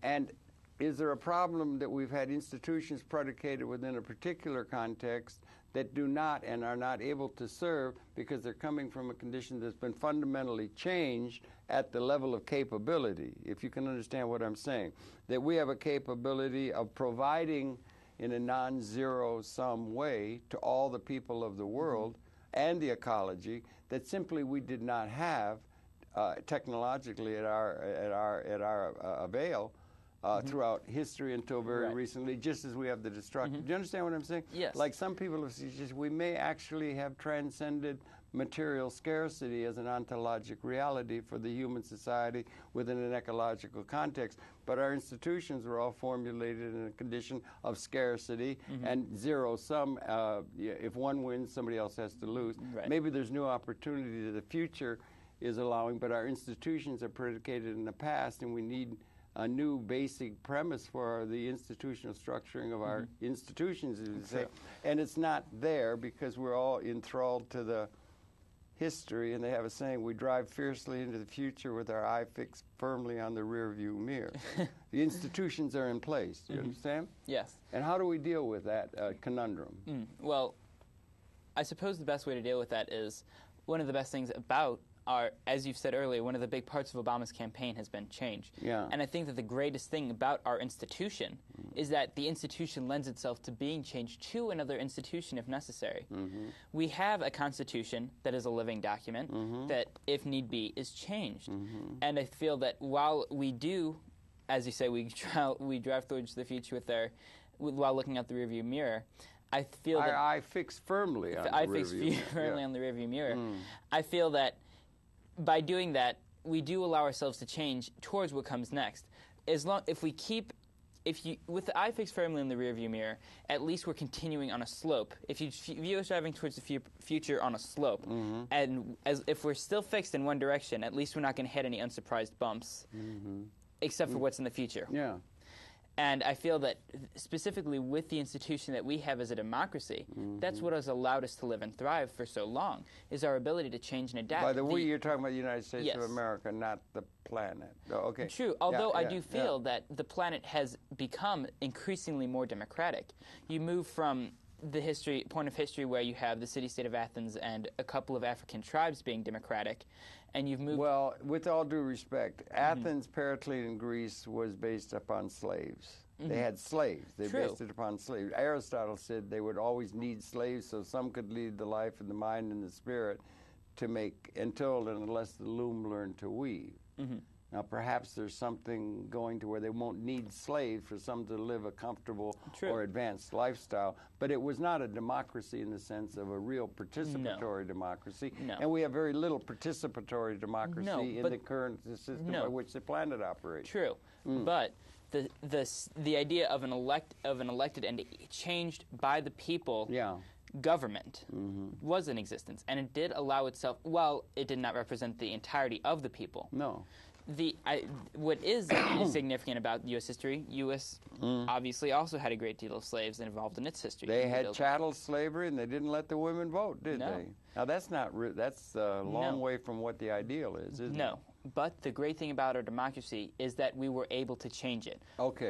And is there a problem that we've had institutions predicated within a particular context that do not and are not able to serve because they're coming from a condition that's been fundamentally changed at the level of capability, if you can understand what I'm saying. That we have a capability of providing in a non-zero-sum way to all the people of the world and the ecology that simply we did not have technologically at our avail throughout history until very recently, just as we have the destructive. Do you understand what I'm saying? Yes. Like some people have suggested, we may actually have transcended material scarcity as an ontologic reality for the human society within an ecological context. But our institutions were all formulated in a condition of scarcity and zero-sum. If one wins, somebody else has to lose. Right. Maybe there's new opportunity that the future is allowing, but our institutions are predicated in the past, and we need a new basic premise for the institutional structuring of our institutions, as you say. And it's not there because we're all enthralled to the history, and they have a saying, we drive fiercely into the future with our eye fixed firmly on the rearview mirror. The institutions are in place, do you understand? Yes. And how do we deal with that conundrum? Well, I suppose the best way to deal with that is one of the best things about our, as you've said earlier, one of the big parts of Obama's campaign has been change. Yeah. And I think that the greatest thing about our institution is that the institution lends itself to being changed to another institution if necessary. We have a constitution that is a living document that, if need be, is changed. And I feel that while we do, as you say, we drive towards the future while looking out the rearview mirror, I feel that I fix firmly on the rearview mirror. On the rearview mirror. I feel that by doing that, we do allow ourselves to change towards what comes next. With the eye fixed firmly in the rearview mirror, at least we're continuing on a slope. If you view us driving towards the future on a slope, and if we're still fixed in one direction, at least we're not going to hit any unsurprised bumps, except for what's in the future. Yeah. And I feel that specifically with the institution that we have as a democracy, that's what has allowed us to live and thrive for so long, is our ability to change and adapt. By the way, you're talking about the United States of America, not the planet. Oh, okay. True, although I do feel that the planet has become increasingly more democratic. You move from the point of history where you have the city-state of Athens and a couple of African tribes being democratic, and you've moved... Well, with all due respect, Athens, Periclean Greece was based upon slaves. They had slaves. They based it upon slaves. Aristotle said they would always need slaves so some could lead the life and the mind and the spirit to make, until and unless the loom learned to weave. Now, perhaps there's something going to where they won't need slaves for some to live a comfortable or advanced lifestyle. But it was not a democracy in the sense of a real participatory democracy. And we have very little participatory democracy in the current system by which the planet operates. True. But the idea of an elected and changed by the people government was in existence, and it did allow itself, while it did not represent the entirety of the people. No. What is significant about U.S. history, U.S. obviously also had a great deal of slaves involved in its history. They had chattel slavery, and they didn't let the women vote, did they? Now, that's a long way from what the ideal is, isn't it? No. But the great thing about our democracy is that we were able to change it. Okay.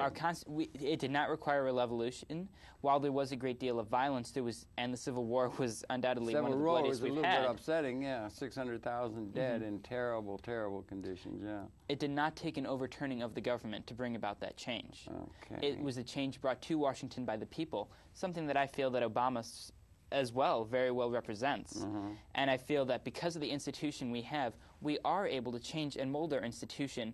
It did not require a revolution. While there was a great deal of violence, and the Civil War was undoubtedly one of the bloodiest we've had. Civil War was a little bit upsetting, 600,000 dead in terrible, terrible conditions, It did not take an overturning of the government to bring about that change. Okay. It was a change brought to Washington by the people, something that I feel that Obama as well very well represents. And I feel that because of the institution we have, we are able to change and mold our institution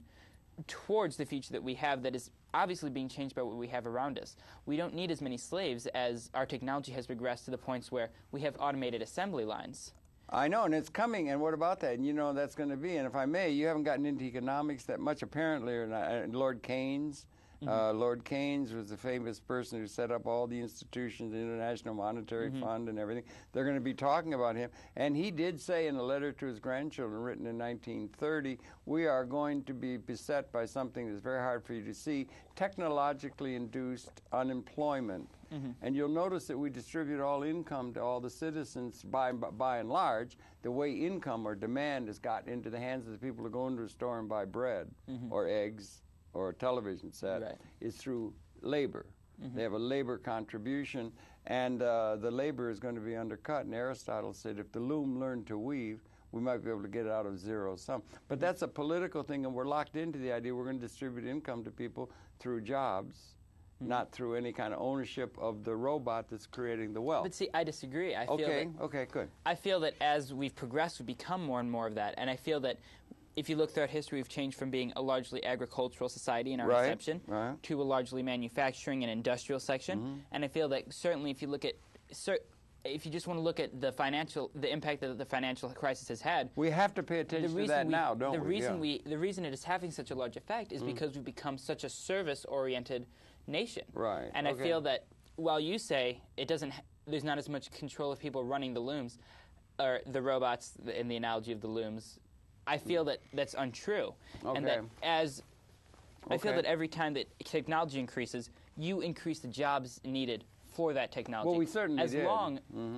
towards the future that we have that is obviously being changed by what we have around us. We don't need as many slaves as our technology has progressed to the points where we have automated assembly lines. I know, and it's coming, and what about that? And you know that's going to be, and if I may, you haven't gotten into economics that much apparently, or not. Lord Keynes. Lord Keynes was the famous person who set up all the institutions, the International Monetary Fund and everything. They're going to be talking about him. And he did say in a letter to his grandchildren written in 1930, we are going to be beset by something that's very hard for you to see, technologically induced unemployment. And you'll notice that we distribute all income to all the citizens by and large. The way income or demand has gotten into the hands of the people who go into a store and buy bread or eggs or a television set is through labor. They have a labor contribution, and the labor is going to be undercut. And Aristotle said if the loom learned to weave, we might be able to get it out of zero sum. But that's a political thing, and we're locked into the idea we're going to distribute income to people through jobs, not through any kind of ownership of the robot that's creating the wealth. But see, I disagree. I feel okay, good. I feel that as we've progressed, we've become more and more of that. And I feel that if you look throughout history, we've changed from being a largely agricultural society in our inception to a largely manufacturing and industrial section. And I feel that certainly if you look at if you just want to look at the impact that the financial crisis has had, we have to pay attention to that now, don't we? The reason it is having such a large effect is because we've become such a service-oriented nation. Right. And I feel that while you say there's not as much control of people running the looms, or the robots, in the analogy of the looms, I feel that that's untrue. Okay. And that I feel that every time that technology increases, you increase the jobs needed for that technology. Well, we certainly did.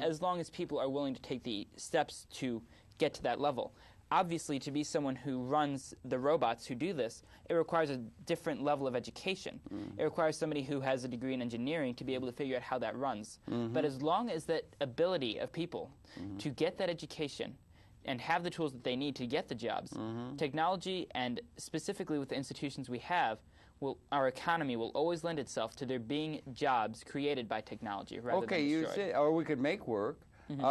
As long as people are willing to take the steps to get to that level. Obviously, to be someone who runs the robots who do this, it requires a different level of education. It requires somebody who has a degree in engineering to be able to figure out how that runs. But as long as that ability of people to get that education and have the tools that they need to get the jobs, technology, and specifically with the institutions we have, our economy will always lend itself to there being jobs created by technology rather than destroyed. You say, or we could make work.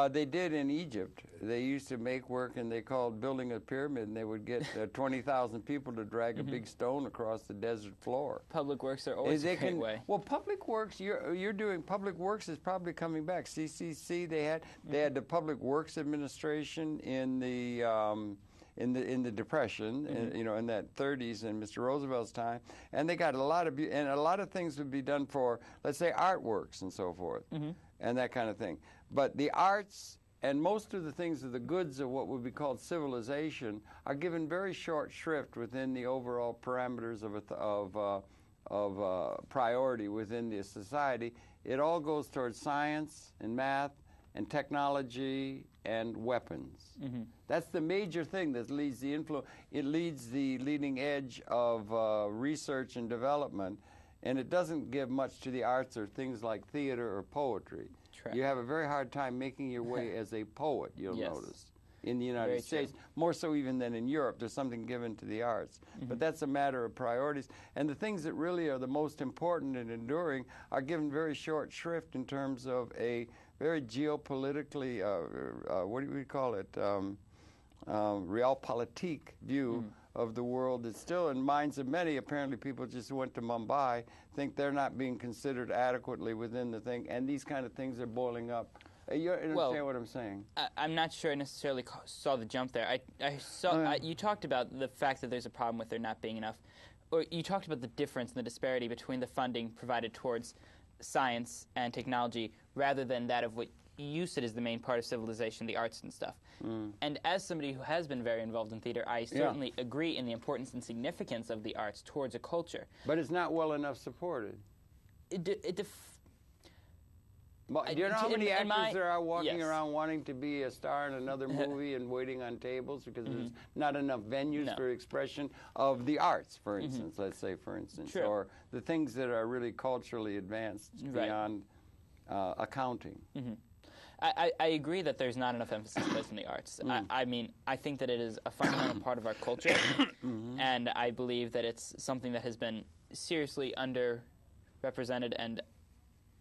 They did in Egypt. They used to make work, and they called building a pyramid, and they would get 20,000 people to drag a big stone across the desert floor. Public works are always a great way. Well, public works, you're doing public works is probably coming back. CCC, they had the Public Works Administration in the Depression, in that 30s in Mr. Roosevelt's time, and they got a lot of things would be done for, let's say, artworks and so forth, and that kind of thing. But the arts and most of the things of the goods of what would be called civilization are given very short shrift within the overall parameters of priority within the society. It all goes towards science and math and technology and weapons. That's the major thing that leads the It leads the leading edge of research and development, and it doesn't give much to the arts or things like theater or poetry. You have a very hard time making your way as a poet, you'll notice, in the United States, more so even than in Europe. There's something given to the arts. But that's a matter of priorities. And the things that really are the most important and enduring are given very short shrift in terms of a very geopolitically, what do we call it, realpolitik view of the world. That's still in minds of many. Apparently people just went to Mumbai, think they're not being considered adequately within the thing, and these kind of things are boiling up. You understand what I'm saying? I'm not sure I necessarily saw the jump there. I saw you talked about the fact that there's a problem with there not being enough, or you talked about the difference and the disparity between the funding provided towards science and technology rather than that of what you said is the main part of civilization, the arts and stuff. And as somebody who has been very involved in theater, I certainly agree in the importance and significance of the arts towards a culture. But it's not well enough supported. Do you know how many actors there are walking around wanting to be a star in another movie and waiting on tables because there's not enough venues for expression of the arts, for instance, let's say, for instance, or the things that are really culturally advanced beyond accounting. I agree that there's not enough emphasis placed on the arts. I mean, I think that it is a fundamental part of our culture, and I believe that it's something that has been seriously underrepresented and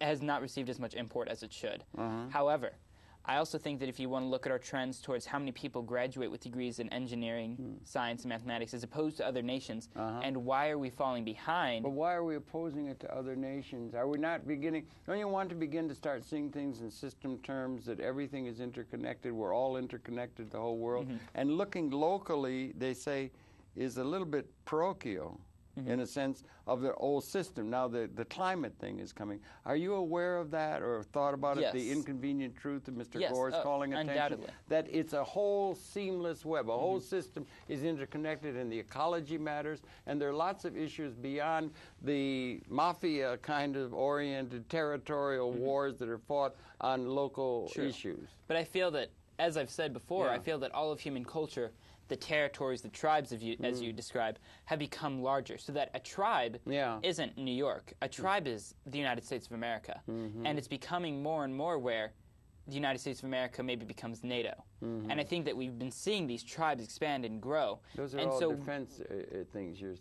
has not received as much import as it should. However, I also think that if you want to look at our trends towards how many people graduate with degrees in engineering, science, and mathematics as opposed to other nations, and why are we falling behind? But why are we opposing it to other nations? Are we not beginning? Don't you want to begin to start seeing things in system terms, that everything is interconnected, we're all interconnected, the whole world? And looking locally, they say, is a little bit parochial. In a sense of the old system. Now the climate thing is coming. Are you aware of that or thought about it, the inconvenient truth of Mr. Gore's calling attention? Undoubtedly. That it's a whole seamless web. A whole system is interconnected and the ecology matters, and there are lots of issues beyond the mafia kind of oriented territorial wars that are fought on local issues. But I feel that as I've said before, I feel that all of human culture, the territories, the tribes, as you describe, have become larger. So that a tribe isn't New York. A tribe is the United States of America. And it's becoming more and more where the United States of America maybe becomes NATO. And I think that we've been seeing these tribes expand and grow. Those are all defense things you're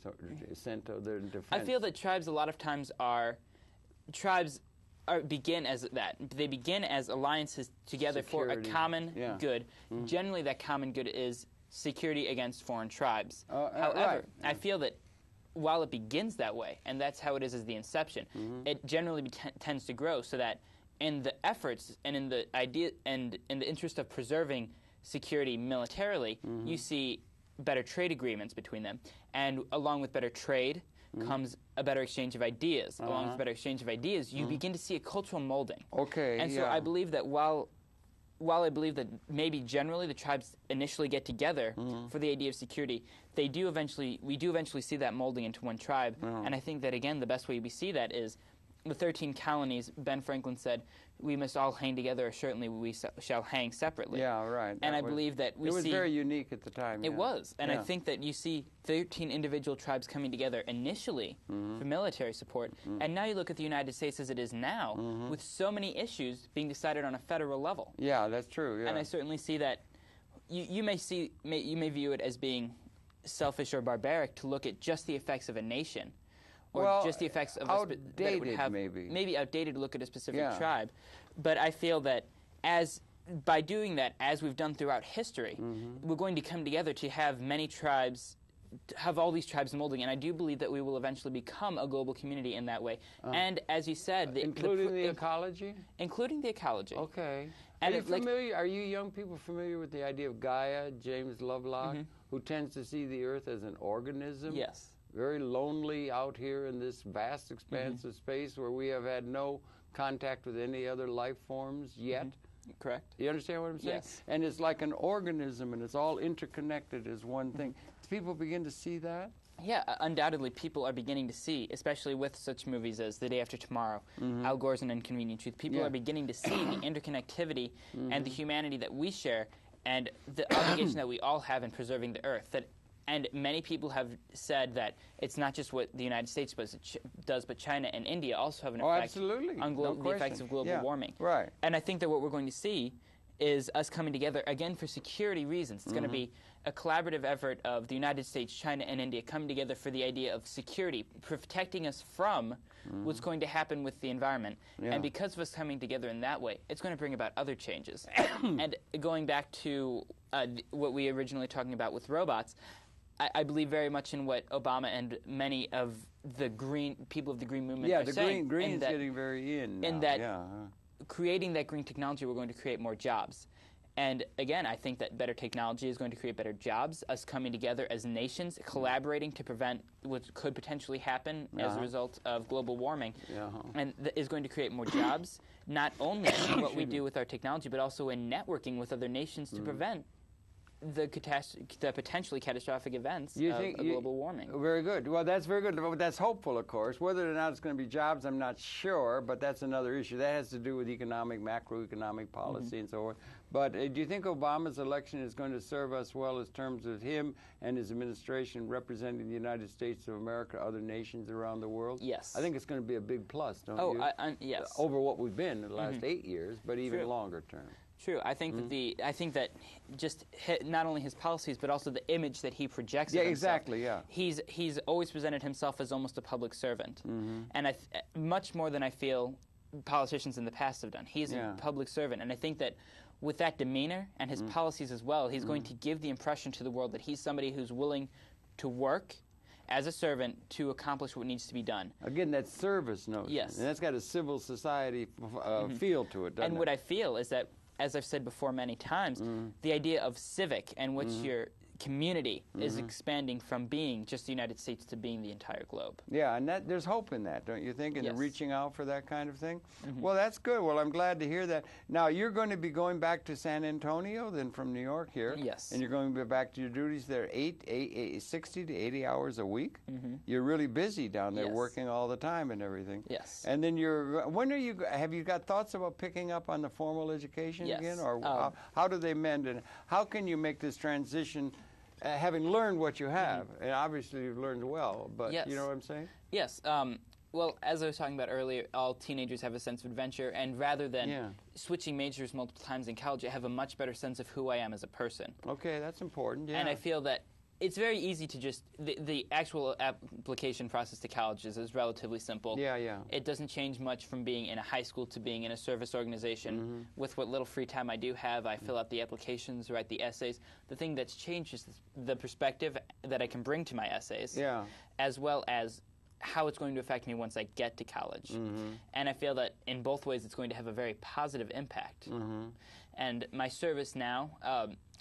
sent to. They're defense. I feel that tribes a lot of times begin as that. They begin as alliances together for a common good. Generally, that common good is security against foreign tribes. However, I feel that while it begins that way, and that's how it is as the inception, it generally tends to grow so that in the efforts and in the idea and in the interest of preserving security militarily, you see better trade agreements between them. And along with better trade comes a better exchange of ideas. Along with better exchange of ideas, you begin to see a cultural molding. Okay. And so I believe that while I believe that maybe generally the tribes initially get together for the idea of security, we do eventually see that molding into one tribe. And I think that, again, the best way we see that is the 13 colonies. Ben Franklin said, "We must all hang together, or certainly we shall hang separately." Yeah, right. And I believe that it was very unique at the time. It was. And I think that you see 13 individual tribes coming together initially for military support. And now you look at the United States as it is now, with so many issues being decided on a federal level. Yeah, that's true. Yeah. And I certainly see that you may view it as being selfish or barbaric to look at just the effects of a nation. Or just the effects of outdated, maybe outdated to look at a specific tribe. But I feel that by doing that, as we've done throughout history, we're going to come together to have many tribes, have all these tribes molding, and I do believe that we will eventually become a global community in that way. And as you said, including the ecology? Including the ecology. Okay. And are you young people familiar with the idea of Gaia, James Lovelock, who tends to see the Earth as an organism? Yes. Very lonely out here in this vast expanse of space where we have had no contact with any other life forms yet. Correct. You understand what I'm saying? Yes. And it's like an organism, and it's all interconnected as one thing. Do people begin to see that? Yeah, undoubtedly people are beginning to see, especially with such movies as The Day After Tomorrow, Al Gore's An Inconvenient Truth. People are beginning to see the interconnectivity and the humanity that we share and the obligation that we all have in preserving the Earth. And many people have said that it's not just what the United States does, but China and India also have an effect on the effects of global warming. Right. And I think that what we're going to see is us coming together, again, for security reasons. It's going to be a collaborative effort of the United States, China, and India coming together for the idea of security, protecting us from what's going to happen with the environment. And because of us coming together in that way, it's going to bring about other changes. And going back to what we originally talking about with robots, I believe very much in what Obama and many of the people of the green movement are saying. Yeah, the green is getting very in now. In that creating that green technology, we're going to create more jobs. And again, I think that better technology is going to create better jobs, us coming together as nations, collaborating to prevent what could potentially happen as a result of global warming, and is going to create more jobs, not only in what we do with our technology, but also in networking with other nations to prevent the potentially catastrophic events of global warming. Very good. Well, that's very good. That's hopeful, of course. Whether or not it's going to be jobs, I'm not sure, but that's another issue. That has to do with macroeconomic policy and so forth. But do you think Obama's election is going to serve us well in terms of him and his administration representing the United States of America, other nations around the world? Yes. I think it's going to be a big plus, don't you? Yes. Over what we've been in the last 8 years, but even longer term. True. I think that just not only his policies, but also the image that he projects. Yeah, of himself. Exactly. Yeah. He's always presented himself as almost a public servant, and much more than I feel politicians in the past have done. He's a public servant, and I think that with that demeanor and his policies as well, he's going to give the impression to the world that he's somebody who's willing to work as a servant to accomplish what needs to be done. Again, that service notion. Yes. And that's got a civil society feel to it, doesn't it? And what I feel is that, as I've said before many times, the idea of civic and what you're community is expanding from being just the United States to being the entire globe. Yeah, and there's hope in that, don't you think, in the Yes. reaching out for that kind of thing? Well, that's good. Well, I'm glad to hear that. Now, you're going to be going back to San Antonio, then from New York here. Yes. And you're going to be back to your duties there 60 to 80 hours a week. You're really busy down there, Yes. working all the time and everything. Yes. And then have you got thoughts about picking up on the formal education Yes. again? Or how do they mend, and how can you make this transition, having learned what you have? And obviously you've learned well, but Yes. you know what I'm saying? Yes. Well, as I was talking about earlier, all teenagers have a sense of adventure, and rather than switching majors multiple times in college, I have a much better sense of who I am as a person. Okay, that's important, yeah. And I feel that it's very easy to just, the actual application process to colleges is relatively simple. Yeah, yeah. It doesn't change much from being in a high school to being in a service organization. With what little free time I do have, I fill out the applications, write the essays. The thing that's changed is the perspective that I can bring to my essays, as well as how it's going to affect me once I get to college. And I feel that in both ways it's going to have a very positive impact. And my service now,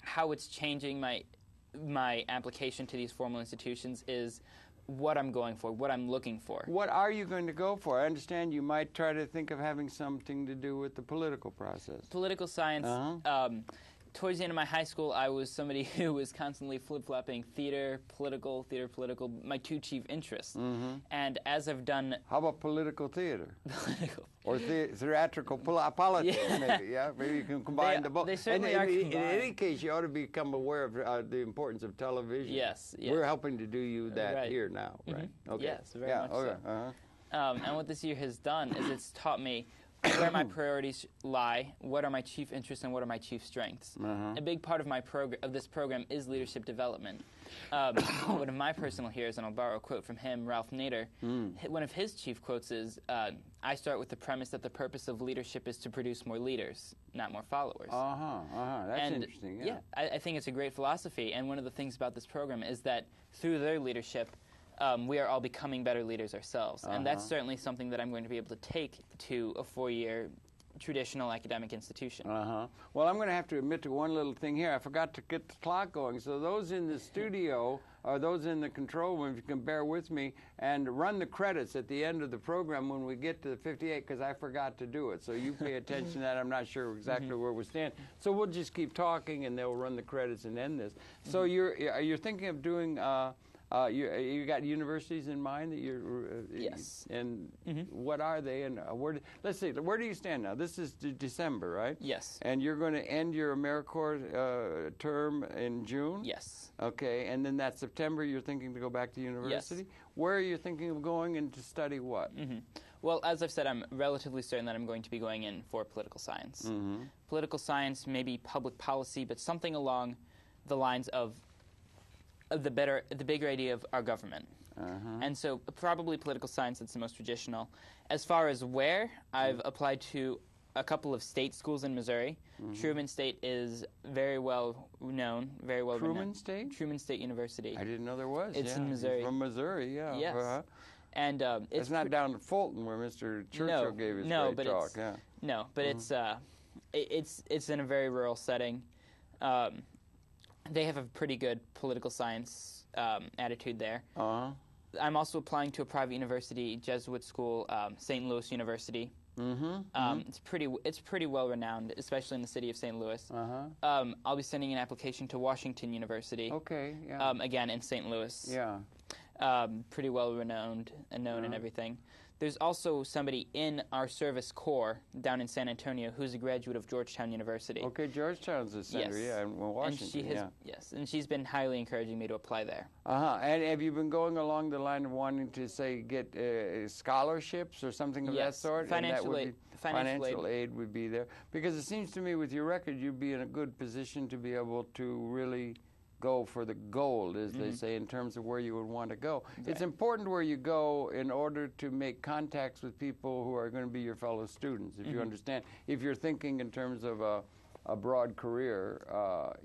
how it's changing my application to these formal institutions is what I'm going for, what I'm looking for. What are you going to go for? I understand you might try to think of having something to do with the political process. Political science. Towards the end of my high school, I was somebody who was constantly flip-flopping theater, political, my two chief interests. And as I've done... How about political theater? Political. Or theatrical politics, maybe, yeah? Maybe you can combine the both. They certainly are in combined. any case, you ought to become aware of the importance of television. Yes. We're helping to do you that here now, right? Okay. Yes, very much so. Uh-huh. And what this year has done is it's taught me where my priorities lie, what are my chief interests, and what are my chief strengths. A big part of this program is leadership development. One of my personal heroes, and I'll borrow a quote from him, Ralph Nader, one of his chief quotes is, I start with the premise that the purpose of leadership is to produce more leaders, not more followers. That's interesting, yeah. I think it's a great philosophy, and one of the things about this program is that through their leadership, we are all becoming better leaders ourselves. And that's certainly something that I'm going to be able to take to a 4-year traditional academic institution. Well, I'm going to have to admit to one little thing here. I forgot to get the clock going. So those in the studio, or those in the control room, if you can bear with me, and run the credits at the end of the program when we get to the 58, because I forgot to do it. So you pay attention to that. I'm not sure exactly where we stand. So we'll just keep talking, and they'll run the credits and end this. So you're thinking of doing... you got universities in mind that you're... Yes. And what are they? And let's see, where do you stand now? This is December, right? Yes. And you're going to end your AmeriCorps term in June? Yes. Okay, and then that September you're thinking to go back to university? Yes. Where are you thinking of going and to study what? Well, as I've said, I'm relatively certain that I'm going to be going in for political science. Political science, maybe public policy, but something along the lines of the bigger idea of our government. And so probably political science, that's the most traditional. As far as where, I've applied to a couple of state schools in Missouri. Truman State is very well known, very well Truman renowned. State? Truman State University. I didn't know there was. It's in Missouri. From Missouri, yeah. Yes. And it's not down in Fulton where Mr. Churchill gave his great talk. No, but it's in a very rural setting. They have a pretty good political science attitude there. I'm also applying to a private university, Jesuit school, St. Louis University. It's pretty well renowned, especially in the city of St. Louis. I'll be sending an application to Washington University. Okay. Yeah. Again in St. Louis. Yeah. Pretty well renowned and known and everything. There's also somebody in our service corps down in San Antonio who's a graduate of Georgetown University. Okay, Georgetown's a center, in Washington. And she's been highly encouraging me to apply there. And have you been going along the line of wanting to, say, get scholarships or something of that sort? Financial aid would be there. Because it seems to me with your record, you'd be in a good position to be able to really go for the gold, as they say, in terms of where you would want to go. Right. It's important where you go in order to make contacts with people who are going to be your fellow students, if you understand. If you're thinking in terms of a broad career,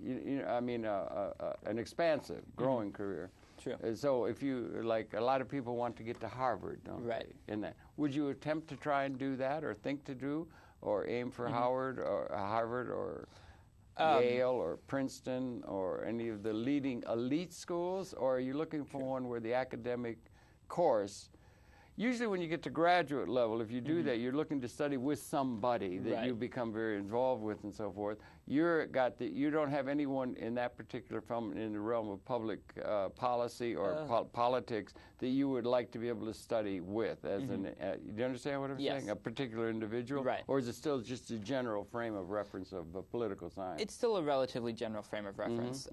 an expansive, growing career. True. So if you, like, a lot of people want to get to Harvard, don't they? In that. Would you attempt to try and do that, or think to do, or aim for Harvard, or Yale or Princeton or any of the leading elite schools, or are you looking for one where the academic course? Usually when you get to graduate level, if you do that, you're looking to study with somebody that you become very involved with and so forth. You don't have anyone in that particular in the realm of public policy or politics that you would like to be able to study with. As do you understand what I'm saying? A particular individual? Right. Or is it still just a general frame of reference of political science? It's still a relatively general frame of reference.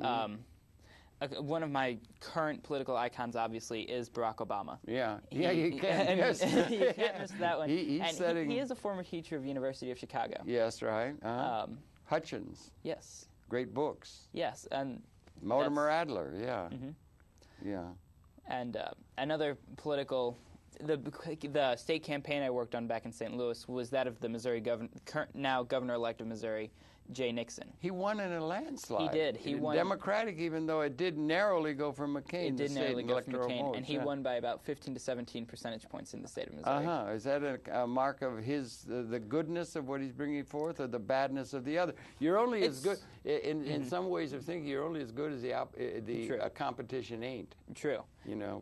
One of my current political icons, obviously, is Barack Obama. Yeah, you can't miss. You can't miss that one. He is a former teacher of the University of Chicago. Yes, right. Hutchins. Yes. Great books. Yes, and Mortimer Adler. Yeah. Yeah. And another political, the state campaign I worked on back in St. Louis was that of the Missouri now governor-elect of Missouri, Jay Nixon. He won in a landslide. He did. He won Democratic, even though it did narrowly go for McCain. It did narrowly go for McCain, votes, and he won by about 15 to 17 percentage points in the state of Missouri. Is that a mark of the goodness of what he's bringing forth, or the badness of the other? You're only as good in some ways of thinking. You're only as good as the competition ain't. True. You know,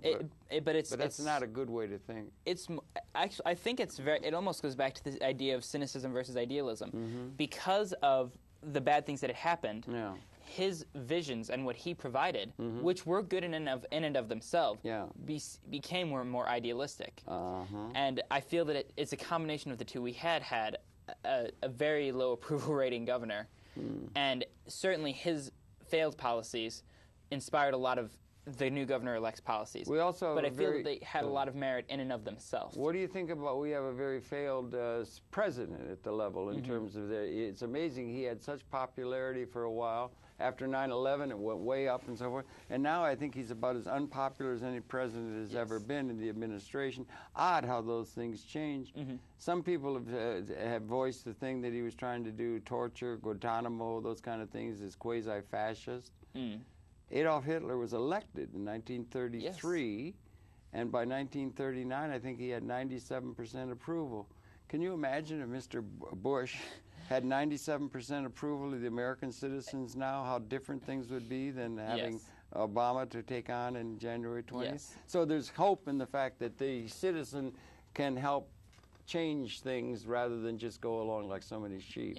but that's not a good way to think. It's actually, I think it's very. It almost goes back to the idea of cynicism versus idealism, because of the bad things that had happened. Yeah. His visions and what he provided, which were good in and of themselves, became more and more idealistic. And I feel that it's a combination of the two. We had a very low approval rating governor, and certainly his failed policies inspired a lot of the new governor-elect's policies. We also but I feel that they had a lot of merit in and of themselves. What do you think about, we have a very failed president at the level in terms of it's amazing he had such popularity for a while. After 9/11, it went way up and so forth. And now I think he's about as unpopular as any president has ever been in the administration. Odd how those things change. Some people have voiced the thing that he was trying to do, torture, Guantanamo, those kind of things, as quasi-fascist. Adolf Hitler was elected in 1933, and by 1939, I think he had 97% approval. Can you imagine if Mr. Bush had 97% approval of the American citizens now, how different things would be than having Obama to take on in January 20th? So there's hope in the fact that the citizen can help change things rather than just go along like so many sheep.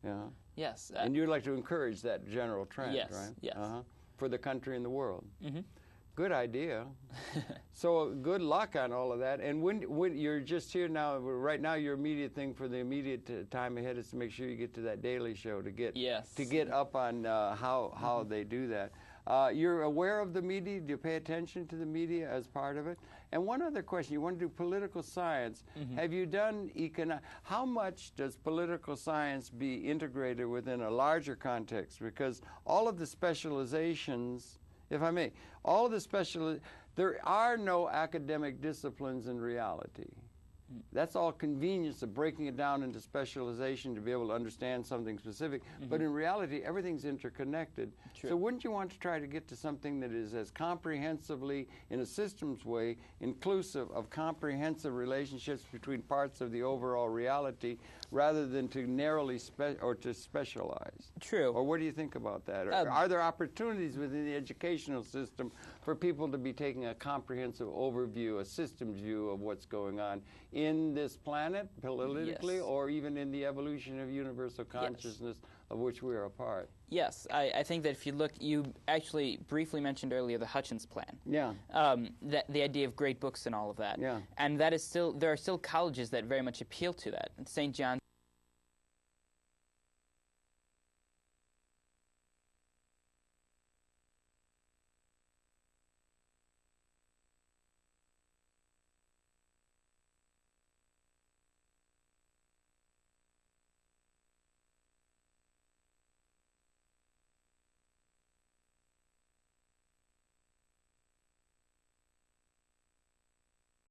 Yeah. Yes. And you'd like to encourage that general trend, right? Yes. For the country and the world. Good idea. So good luck on all of that. And when you're just here now, right now, your immediate thing for the immediate time ahead is to make sure you get to that daily show to get up on how they do that. You're aware of the media. Do you pay attention to the media as part of it? And one other question: you want to do political science? Have you done how much does political science be integrated within a larger context? Because all of the specializations, if I may, there are no academic disciplines in reality. That's all convenience of breaking it down into specialization to be able to understand something specific. But in reality, everything's interconnected. So wouldn't you want to try to get to something that is as comprehensively, in a systems way, inclusive of comprehensive relationships between parts of the overall reality, rather than to narrowly to specialize? True. Or what do you think about that? Are there opportunities within the educational system for people to be taking a comprehensive overview, a systems view of what's going on in this planet, politically, or even in the evolution of universal consciousness of which we are a part? Yes, I think that if you look, you actually briefly mentioned earlier the Hutchins Plan. The idea of great books and all of that. And that is still, there are still colleges that very much appeal to that. St. John's